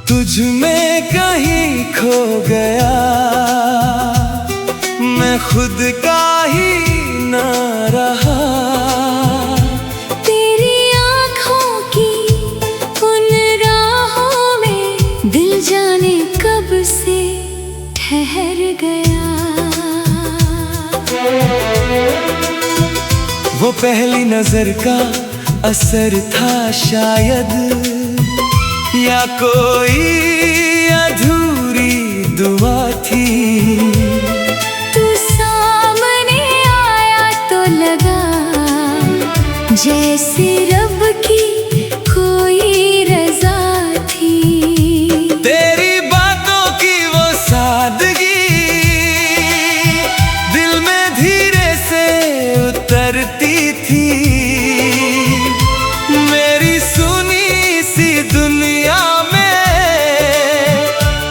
तुझ में कहीं खो गया, मैं खुद का ही न रहा। तेरी आँखों की उन राहों में दिल जाने कब से ठहर गया। वो पहली नजर का असर था शायद, या कोई अधूरी दुआ थी। तू सामने आया तो लगा जैसे रब की कोई रज़ा थी। तेरी बातों की वो सादगी दिल में धीरे से उतरती थी। मेरी सुनी सी दुनिया में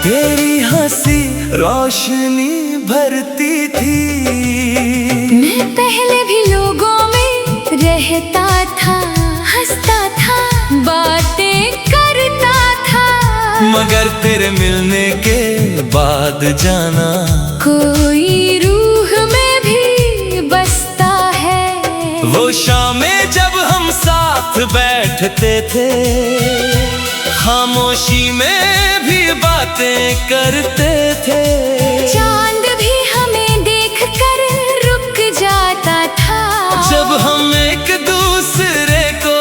तेरी हंसी रोशनी भरती थी। मैं पहले भी लोगों में रहता था, हंसता था, बातें करता था, मगर तेरे मिलने के बाद जाना कोई रूह में भी बसता है। वो शामें जब हम साथ बैठते थे, खामोशी में भी बातें करते थे। चांद भी हमें देखकर रुक जाता था, जब हम एक दूसरे को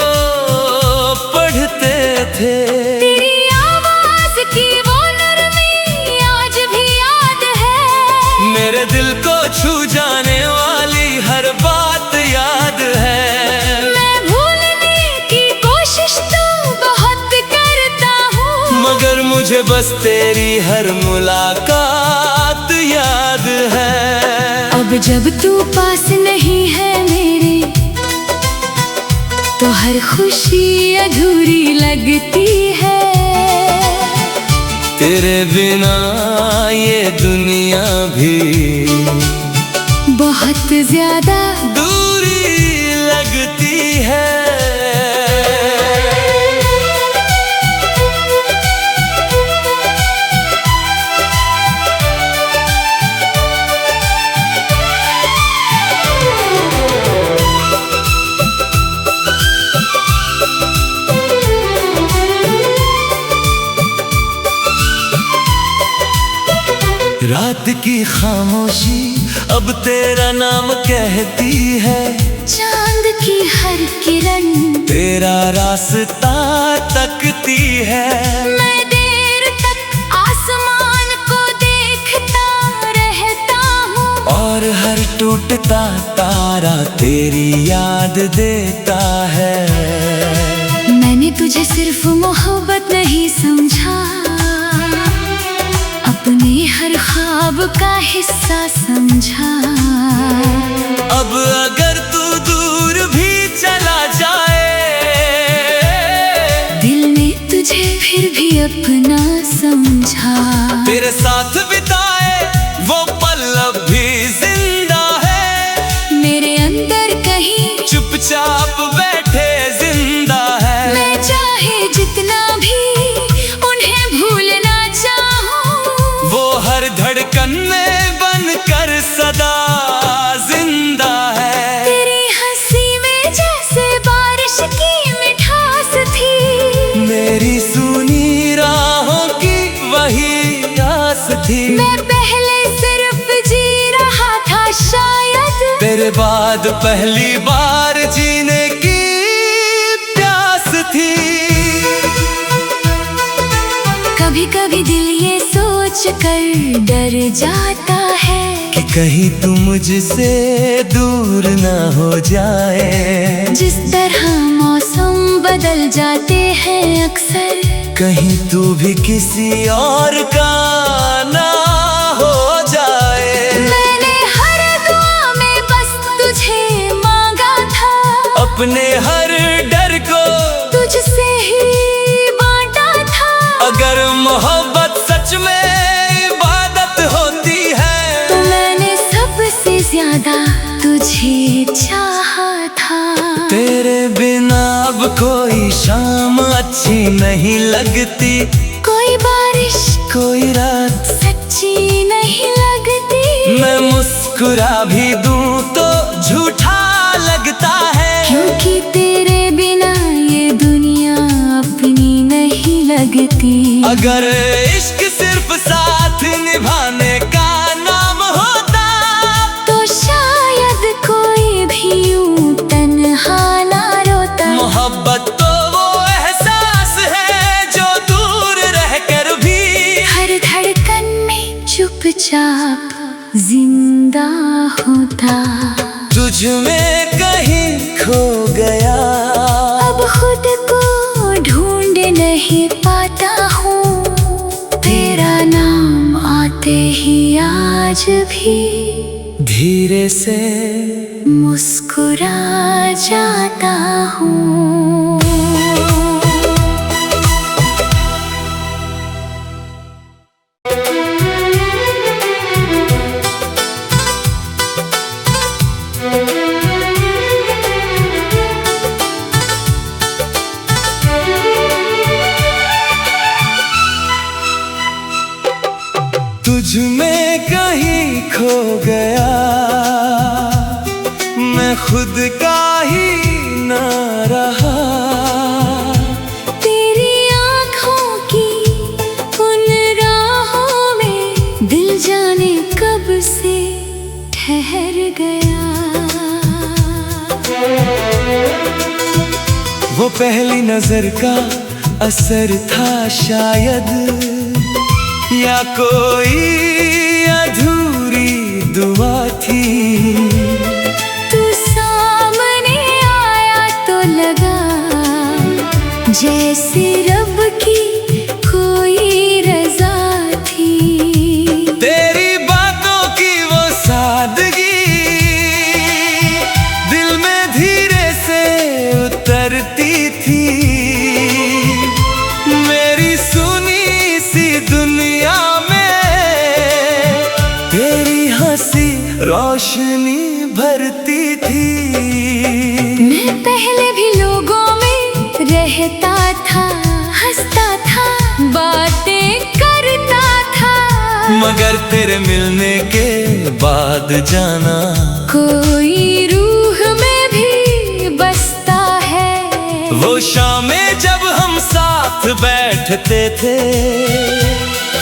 पढ़ते थे। तेरी आवाज की वो नरमी आज भी याद है। मेरे दिल को छू जाने वाली हर बात याद है। मैं भूलने की कोशिश तो बहुत करता हूँ, मगर मुझे बस तेरी हर मुलाकात याद है। अब जब तू पास नहीं है मेरे, तो हर खुशी अधूरी लगती है। तेरे बिना ये दुनिया भी बहुत ज्यादा दूरी लगती है। रात की खामोशी अब तेरा नाम कहती है। चांद की हर किरण तेरा रास्ता तकती है। मैं देर तक आसमान को देखता रहता हूँ, और हर टूटता तारा तेरी याद देता है। मैंने तुझे सिर्फ मोहब्बत नहीं समझा, अपने हर ख्वाब का हिस्सा समझा। अब अगर तू दूर भी चला जाए, दिल ने तुझे फिर भी अपना समझा। तेरे साथ बिताए वो पल अब भी जिंदा है। मेरे अंदर कहीं चुपचाप बैठे जिंदा है। मैं चाहे जितना भी उन्हें भूलना चाहूं, वो हर धड़कन में बनकर सदा जिंदा है। तेरी हंसी में जैसे बारिश की मिठास थी, मेरी सुनी राहों की वही आस थी। मैं पहले सिर्फ जी रहा था शायद, तेरे बाद पहली बार जीने की प्यास थी। कभी कभी दिल ये सोच कर डर जाता है कि कहीं तू मुझसे दूर न हो जाए। जिस तरह मौसम बदल जाते हैं अक्सर, कहीं तू भी किसी और का ना हो जाए। मैंने हर दुआ में बस तुझे मांगा था, अपने हर डर को तुझसे ही बांटा था। अगर मोहब्बत सच में इबादत होती है, तो मैंने सबसे ज्यादा तुझे चाहा था। तेरे बिना अब कोई शाम अच्छी नहीं लगती। कोई बात कोई रात सच्ची नहीं लगती। मैं मुस्कुरा भी दूं तो झूठा लगता है, क्योंकि तेरे बिना ये दुनिया अपनी नहीं लगती। अगर इश्क सिर्फ साथ निभाने का नाम होता तो शायद कोई भी यूं तन्हा ना रोता। मोहब्बत तो वो एहसास है जो दूर रहकर भी हर धड़कन में चुपचाप जिंदा होता। तुझ में कहीं खो गया, अब खुद को ढूंढ नहीं पाता हूँ। तेरा नाम आते ही आज भी धीरे से मुस्कुरा जाता हूँ। तुझ में कहीं खो गया, मैं खुद का ही न रहा। तेरी आँखों की उन राहों में दिल जाने कब से ठहर गया। वो पहली नजर का असर था शायद, या कोई अधूरी दुआ थी। तू सामने आया तो लगा जैसे रब की कोई रजा थी। तेरी बातों की वो सादगी दिल में धीरे से उतरती थी। मेरी सुनी सी दुनिया में तेरी हंसी रोशनी भरती थी। मैं पहले भी लोगों में रहता था, हंसता था, बातें करता था, मगर तेरे मिलने के बाद जाना कोई रूह में भी बसता है। वो शामें जब हम साथ बैठते थे,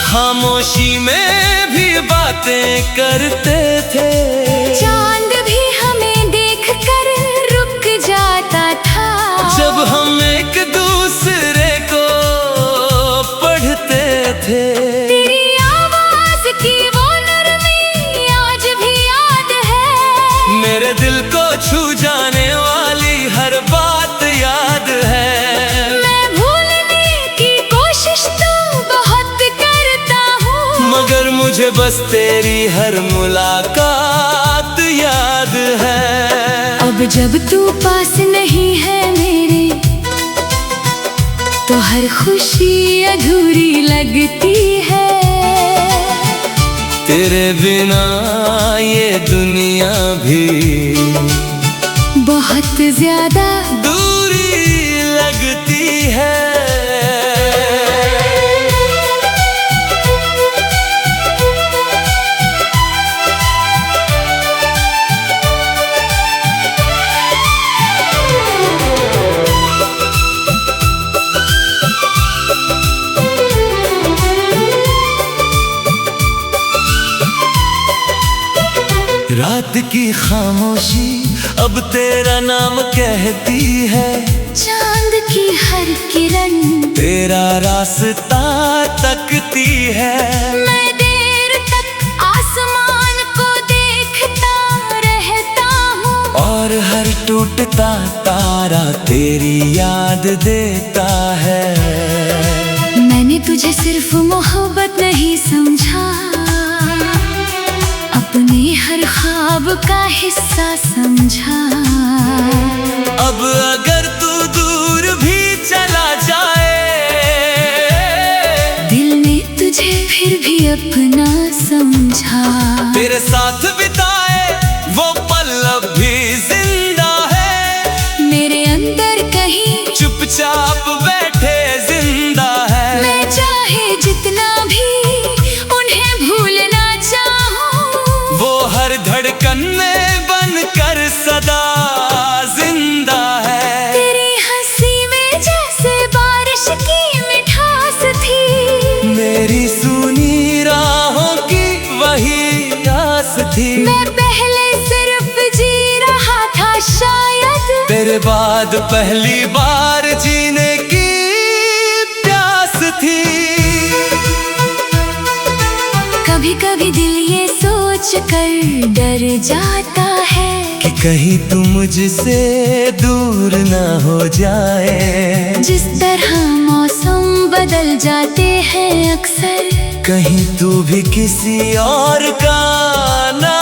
खामोशी में भी बातें करते थे। चांद भी हमें देखकर रुक जाता था, जब हम एक दूसरे को पढ़ते थे। तेरी आवाज की वो नरमी आज भी याद है। मेरे दिल को छू जाने वाली हर बात याद है। मैं भूलने की कोशिश तो बहुत करता हूँ, मगर मुझे बस तेरी हर मुलाकात याद है। अब जब तू पास नहीं है मेरे, तो हर खुशी अधूरी लगती है। तेरे बिना ये दुनिया भी बहुत ज्यादा दूरी लगती है। रात की खामोशी अब तेरा नाम कहती है। चांद की हर किरण तेरा रास्ता तकती है। मैं देर तक आसमान को देखता रहता हूँ, और हर टूटता तारा तेरी याद देता है। मैंने तुझे सिर्फ मोहब्बत नहीं समझा, अपने हर ख्वाब का हिस्सा समझा। अब अगर तू दूर भी चला जाए, दिल ने तुझे फिर भी अपना समझा। तेरे साथ बिताए वो पल अब भी जिंदा है। मेरे अंदर कहीं चुपचाप बैठे जिंदा है। मैं चाहे जितना भी थी। मैं पहले सिर्फ जी रहा था शायद, तेरे बाद पहली बार जीने की प्यास थी। कभी कभी दिल ये सोच कर डर जाता है कि कहीं तू मुझसे दूर ना हो जाए। जिस तरह मौसम बदल जाते हैं अक्सर, कहीं तू भी किसी और का ना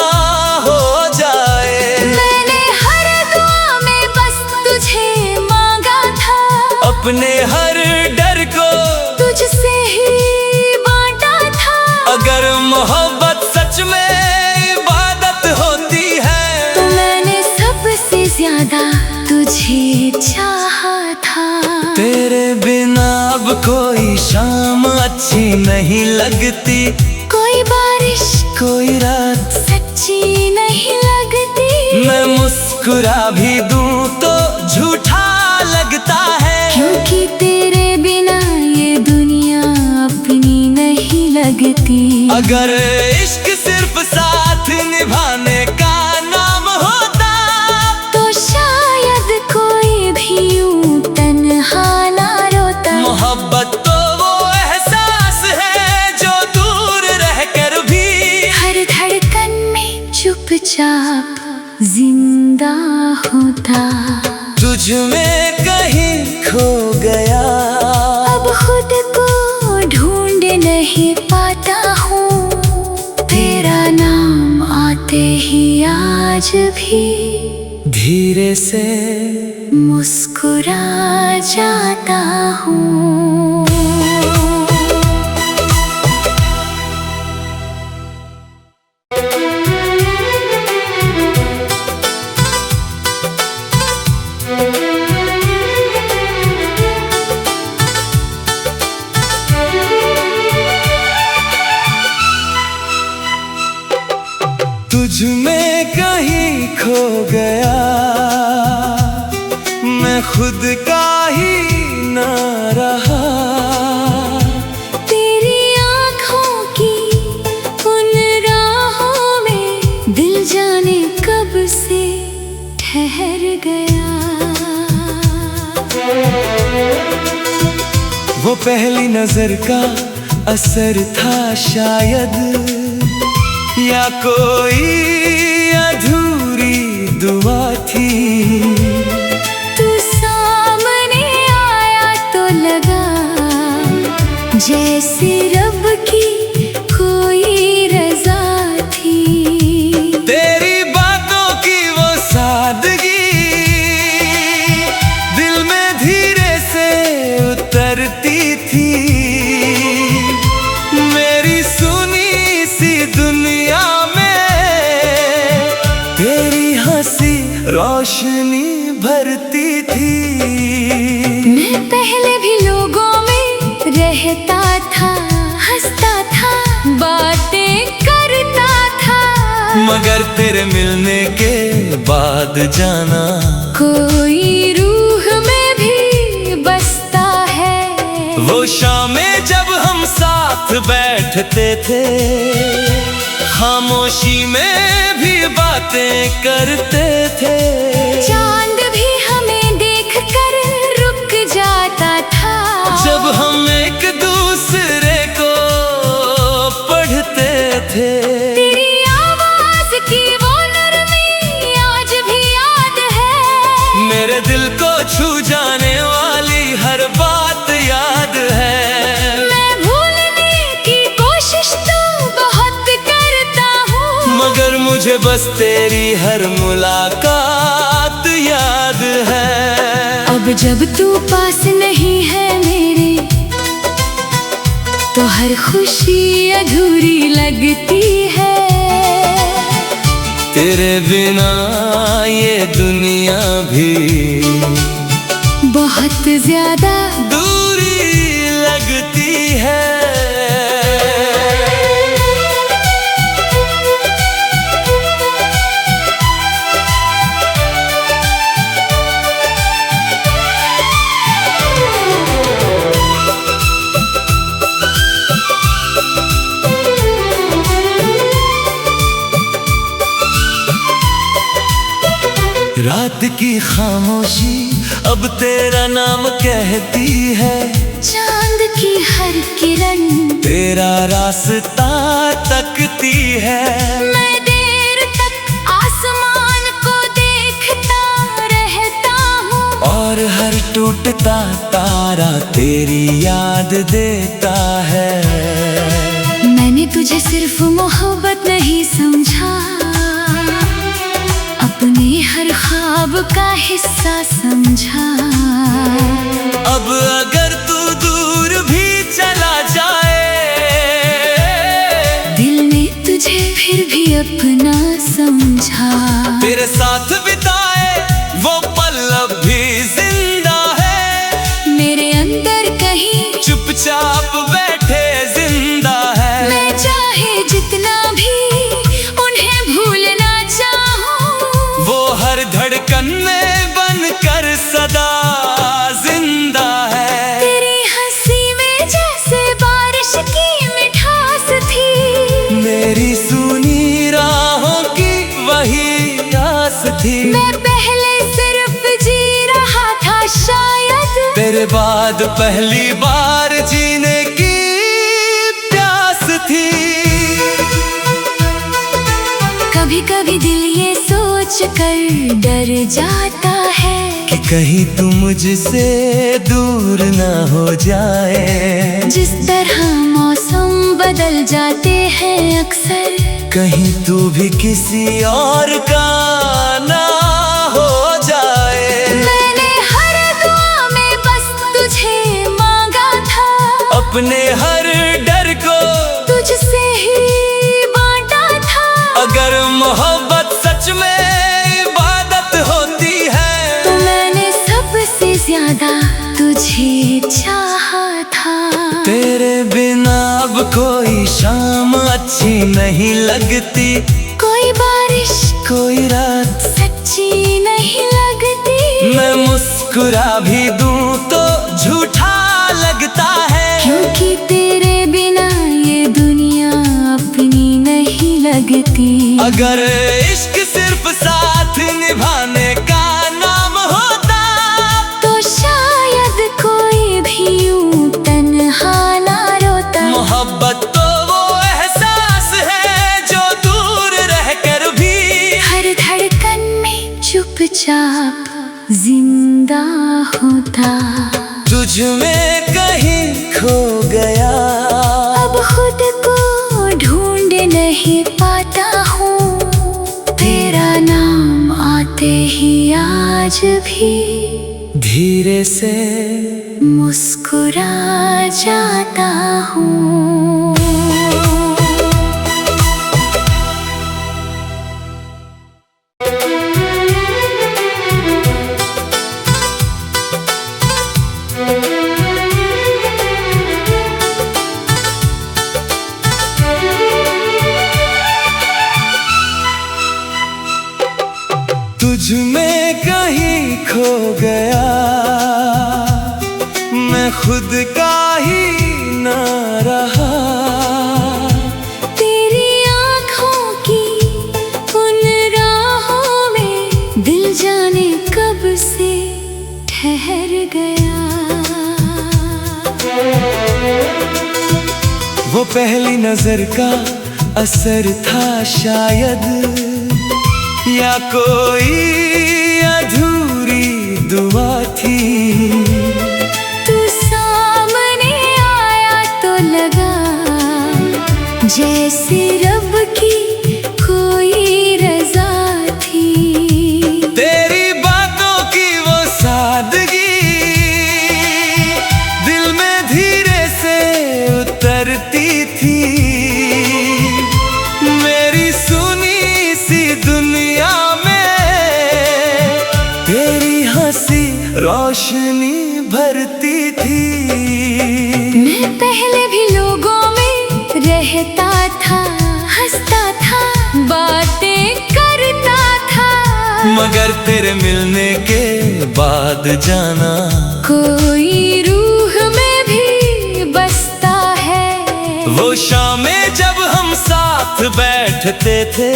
हो जाए। मैंने हर दुआ में बस तुझे मांगा था, अपने हर डर को तुझसे ही बांटा था। अगर मोहब्बत सच में इबादत होती है, तो मैंने सबसे ज्यादा तुझे चाहा था। तेरे बिना अब कोई शाम अच्छी नहीं लगती, कोई बारिश कोई रात सच्ची नहीं लगती। मैं मुस्कुरा भी दूं तो झूठा लगता है, क्योंकि तेरे बिना ये दुनिया अपनी नहीं लगती। अगर इश्क सिर्फ साथ निभाने का नाम होता, तो शायद कोई भी यूं तन्हा ना रोता। मोहब्बत तो वो एहसास है जो दूर रहकर भी हर धड़कन में चुपचाप जिंदा होता। तुझ में कहीं खो गया, अब खुद को ढूंढ नहीं पाता हूँ। तेरा नाम आते ही आज भी धीरे से मुस्कुरा जाता हूँ। तुझ में कहीं खो गया, मैं खुद का ही न रहा। तेरी आँखों की उन राहों में दिल जाने कब से ठहर गया। वो पहली नजर का असर था शायद, या कोई अधूरी दुआ थी। तू सामने आया तो लगा जैसे रब की कोई रजा थी। तेरी बातों की वो सादगी दिल में धीरे से उतरती थी। मेरी सुनी सी दुनिया में तेरी हंसी रोशनी भरती थी। मैं पहले भी लोगों में रहता था, हंसता था, बातें करता था, मगर तेरे मिलने के बाद जाना कोई रूह में भी बसता है। वो शामें जब हम साथ बैठते थे, खामोशी में भी बातें करते थे। चांद भी हमें देखकर रुक जाता था, जब हम एक दूसरे को पढ़ते थे। तेरी आवाज की वो नरमी आज भी याद है। मेरे दिल को छू जाने वाली हर बात याद है। मैं भूलने की कोशिश तो बहुत करता हूँ, मगर मुझे बस तेरी हर मुलाकात याद है। अब जब तू पास नहीं है मेरे, तो हर खुशी अधूरी लगती है। तेरे बिना ये दुनिया भी बहुत ज्यादा दूरी लगती है। रात की खामोशी अब तेरा नाम कहती है, चांद की हर किरण तेरा रास्ता तकती है। मैं देर तक आसमान को देखता रहता हूँ, और हर टूटता तारा तेरी याद देता है। मैंने तुझे सिर्फ मोहब्बत नहीं समझा, अपने हर ख्वाब का हिस्सा समझा। अब अगर तू दूर भी चला जाए, दिल ने तुझे फिर भी अपना समझा। तेरे साथ बिताए वो पल अब भी जिंदा है, मेरे अंदर कहीं चुपचाप बैठे जिंदा है। मैं चाहे जितना भी उन्हें भूलना चाहूं, वो हर धड़कन में बनकर सदा जिंदा है। तेरी हंसी में जैसे बारिश की मिठास थी, मेरी सुनी राहों की वही आस थी। मैं पहले सिर्फ जी रहा था शायद, तेरे बाद पहली बार जीने की प्यास थी। कभी कभी दिल ये सोच कर डर जाता है कि कहीं तू मुझसे दूर न हो जाए। जिस तरह मौसम बदल जाते हैं अक्सर, कहीं तू भी किसी और का ना हो जाए। मैंने हर दुआ में बस तुझे मांगा था, अपने हर डर को तुझसे ही बांटा था। अगर मोहब्बत सच में इबादत होती है, तो मैंने सबसे ज्यादा तुझे चाहा था। तेरे बिना अब कोई शाम अच्छी नहीं लगती, कोई बारिश कोई रात सच्ची नहीं लगती। मैं मुस्कुरा भी दूं तो झूठा लगता है, क्योंकि तेरे बिना ये दुनिया अपनी नहीं लगती। अगर इश्क सिर्फ साथ निभाने का नाम होता, तो शायद कोई भी यूं तन्हा ना रोता। मोहब्बत तो वो एहसास है जो दूर रहकर भी हर धड़कन में चुपचाप जिंदा होता। तुझ में कहीं खो गया, अब खुद को ढूंढ नहीं पाता हूँ, तेरा नाम आते ही आज भी धीरे से मुस्कुरा जाता हूँ। तुझ में कहीं खो गया, मैं खुद का ही न रहा। तेरी आँखों की उन राहों में दिल जाने कब से ठहर गया। वो पहली नजर का असर था शायद, या कोई अधूरी दुआ थी। तू सामने आया तो लगा जैसे रब की कोई रजा थी। तेरी बातों की वो सादगी दिल में धीरे से उतरती थी। मेरी सुनी सी दुनिया में तेरी हंसी रोशनी भरती थी। मैं पहले भी लोगों में रहता था, हंसता था, बातें करता था, मगर तेरे मिलने के बाद जाना कोई रूह में भी बसता है। वो शामें जब हम साथ बैठते थे,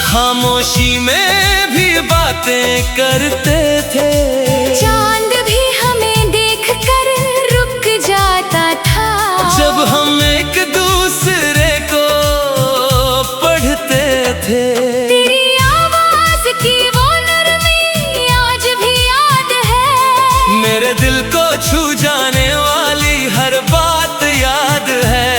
खामोशी में भी बातें करते थे। चांद भी हमें देखकर रुक जाता था। जब हम एक दूसरे को पढ़ते थे। तेरी आवाज की वो नरमी आज भी याद है। मेरे दिल को छू जाने वाली हर बात याद है।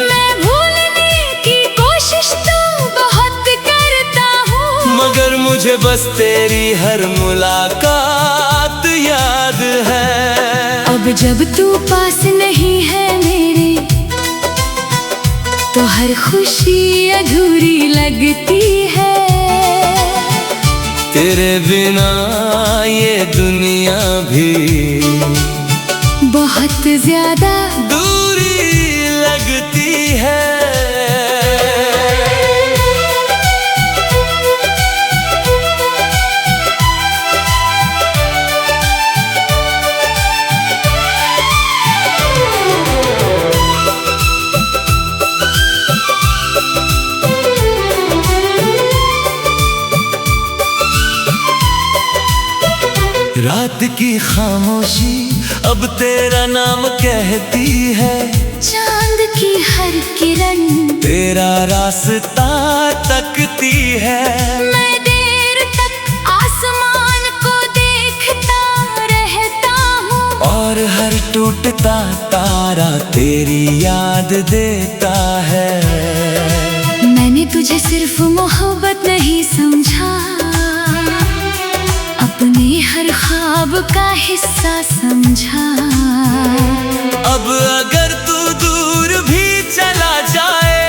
मैं भूलने की कोशिश तो बहुत करता हूँ, मगर मुझे बस तेरी हर मुलाकात याद है। अब जब तू पास नहीं है मेरे, तो हर खुशी अधूरी लगती है। तेरे बिना ये दुनिया भी बहुत ज्यादा दूरी लगती है। रात की खामोशी अब तेरा नाम कहती है। चांद की हर किरण तेरा रास्ता तकती है। मैं देर तक आसमान को देखता रहता हूँ, और हर टूटता तारा तेरी याद देता है। मैंने तुझे सिर्फ मोहब्बत नहीं समझा, अपने हर ख्वाब का हिस्सा समझा। अब अगर तू दूर भी चला जाए,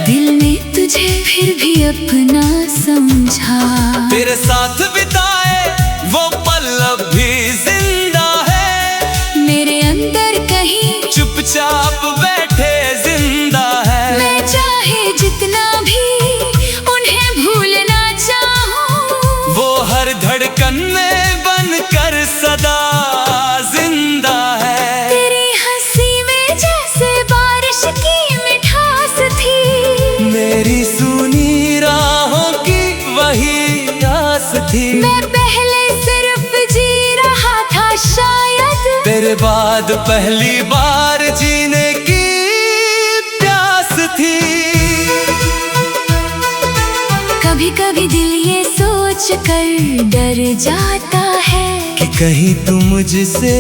दिल ने तुझे फिर भी अपना समझा। तेरे साथ बिताए वो पल अब भी जिंदा है। मेरे अंदर कहीं चुपचाप बैठे जिंदा है। मैं चाहे जितना भी उन्हें भूलना चाहूं, वो हर धड़कन में बनकर सदा जिंदा है। तेरी हंसी में जैसे बारिश की मिठास थी। मेरी सुनी राहों की वही आस थी। मैं पहले सिर्फ जी रहा था शायद, तेरे बाद पहली बार जीने की प्यास थी। कभी कभी दिल ये सोच कर डर जाता है कि कहीं तू मुझसे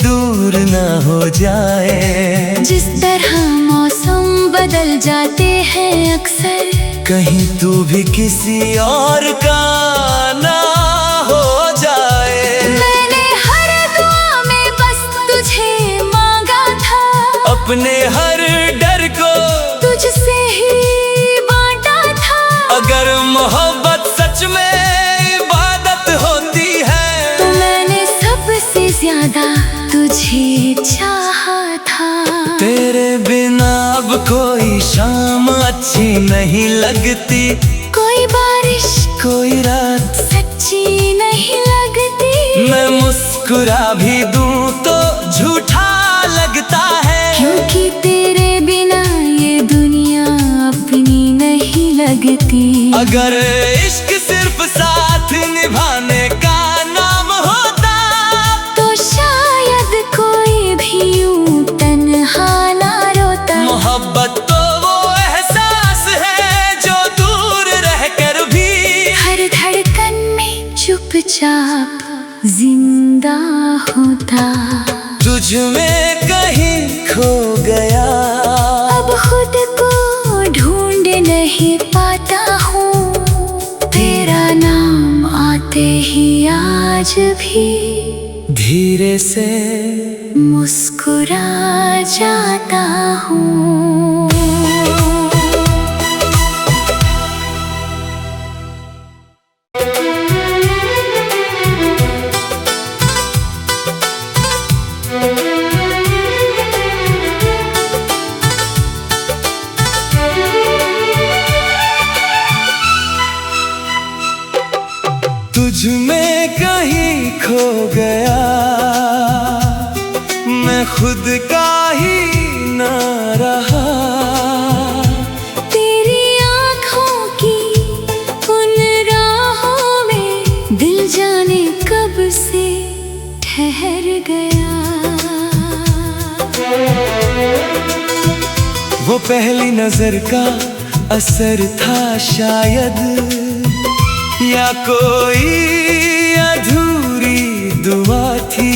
दूर ना हो जाए। जिस तरह मौसम बदल जाते हैं अक्सर, कहीं तू भी किसी और का ना हो जाए। मैंने हर दुआ में बस तुझे मांगा था, अपने हर डर को तुझसे ही बांटा था। अगर मोहब्बत सच में इबादत होती है, तो मैंने सबसे ज्यादा तुझे चाहा था। तेरे बिना अब कोई शाम अच्छी नहीं लगती। कोई बारिश कोई रात सच्ची नहीं लगती। मैं मुस्कुरा भी दूं तो झूठा लगता है। क्योंकि तेरे बिना ये दुनिया अपनी नहीं लगती। अगर इश्क सिर्फ साथ निभाने का नाम होता, तो शायद कोई भी यूं तन्हा ना रोता। मोहब्बत तो वो एहसास है जो दूर रहकर भी हर धड़कन में चुपचाप जिंदा होता। तुझ में कहीं खो गया। अब खुद को ढूंढ नहीं पाता हूँ, तेरा नाम आते ही आज भी धीरे से मुस्कुरा जाता हूँ। तुझ में कहीं खो गया, मैं खुद का ही ना रहा। तेरी आँखों वो पहली नजर का असर था शायद, या कोई अधूरी दुआ थी।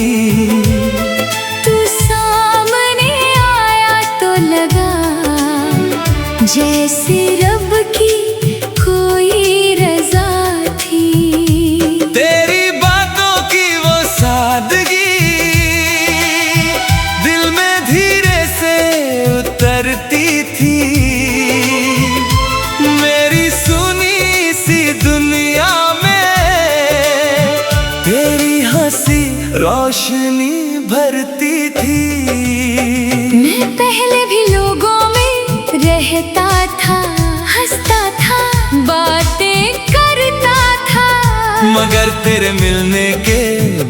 तू सामने आया तो लगा जैसे रब की कोई रजा थी। तेरी बातों की वो सादगी दिल में धीरे से उतरती थी। मेरी सुनी सी दुनिया में तेरी हंसी रोशनी भरती थी। मैं पहले भी लोगों में रहता था, हंसता था, बातें करता था, मगर तेरे मिलने के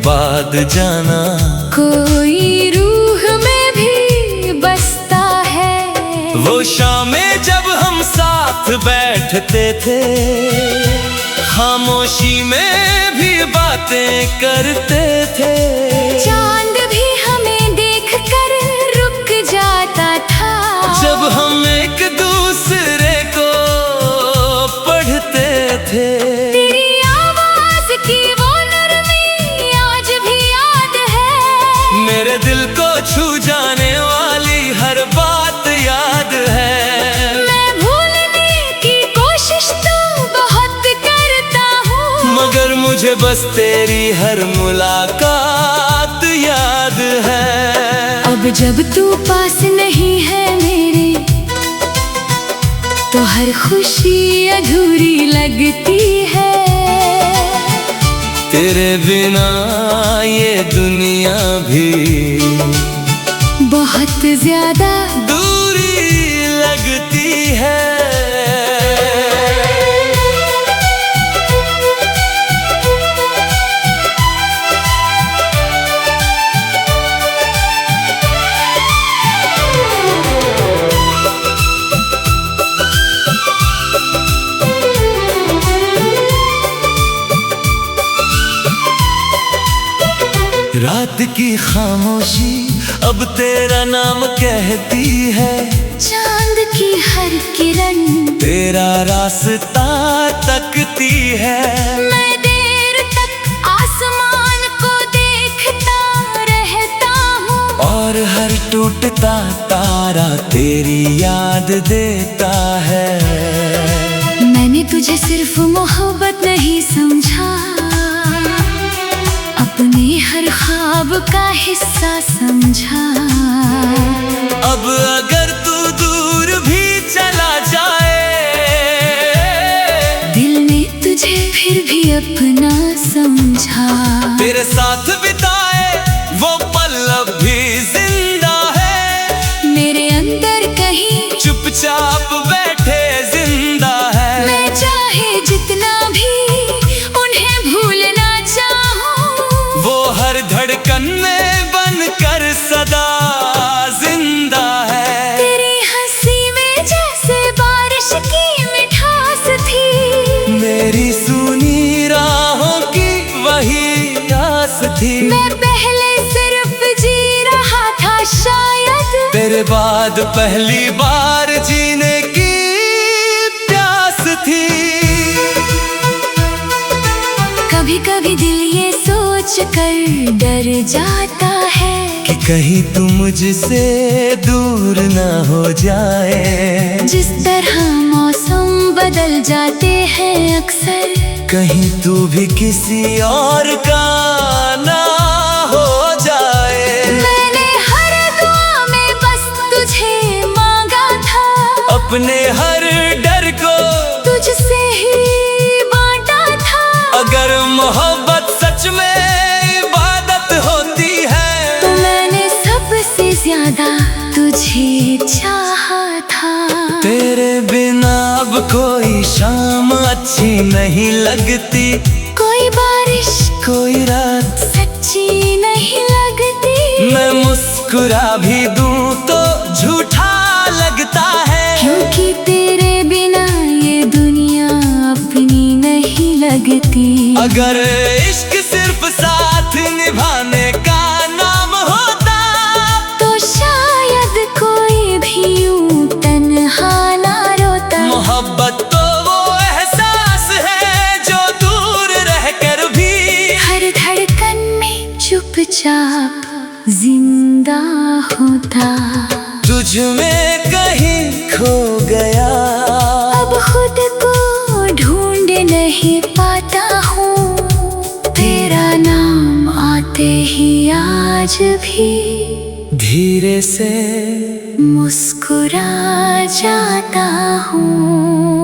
बाद जाना कोई रूह में भी बसता है। वो शामें जब हम साथ बैठते थे, खामोशी में भी बातें करते थे। चांद भी हमें देखकर रुक जाता था, जब हम एक दूसरे को पढ़ते थे। तेरी आवाज की वो नरमी आज भी याद है। मेरे दिल को छू जाने वाली हर बात याद है। मैं भूलने की कोशिश तो बहुत करता हूँ, मगर मुझे बस तेरी हर मुलाकात याद है। अब जब तू पास नहीं है मेरे, तो हर खुशी अधूरी लगती है। तेरे बिना ये दुनिया भी बहुत ज्यादा दूरी लगती है। रात की खामोशी अब तेरा नाम कहती है। चांद की हर किरण तेरा रास्ता तकती है। मैं देर तक आसमान को देखता रहता हूँ, और हर टूटता तारा तेरी याद देता है। मैंने तुझे सिर्फ मोहब्बत नहीं समझा, अपने हर ख्वाब का हिस्सा समझा। अब अगर तू दूर भी चला जाए, दिल ने तुझे फिर भी अपना समझा। तेरे साथ बिताए वो पल अब भी जिंदा है। मेरे अंदर कहीं चुपचाप बैठे जिंदा है। मैं चाहे जितना भी उन्हें भूलना चाहूं, वो हर धड़कन में बनकर सदा जिंदा है। तेरी हंसी में जैसे बारिश की मिठास थी, मेरी सुनी राहों की वही आस थी। मैं पहले सिर्फ जी रहा था शायद, तेरे बाद पहली बार जीने की प्यास थी। कभी कभी दिल ये सोच कर डर जाता है कि कहीं तू मुझसे दूर ना हो जाए। जिस तरह मौसम बदल जाते हैं अक्सर, कहीं तू भी किसी और का ना हो जाए। मैंने हर दुआ में बस तुझे मांगा था, अपने हर डर को तुझसे ही बांटा था। अगर मोहब्बत सच में इबादत होती है, तो मैंने सबसे ज्यादा तुझे चाहा था। तेरे बिना अब कोई शाम अच्छी नहीं लगती, कोई बारिश कोई रात सच्ची नहीं लगती। मैं मुस्कुरा भी दूं तो झूठा लगता है। क्योंकि तेरे बिना ये दुनिया अपनी नहीं लगती। अगर इश्क सिर्फ साथ निभाने का नाम होता, तो शायद जिंदा होता। तुझ में कहीं खो गया, अब खुद को ढूंढ नहीं पाता हूँ। तेरा नाम आते ही आज भी धीरे से मुस्कुरा जाता हूँ।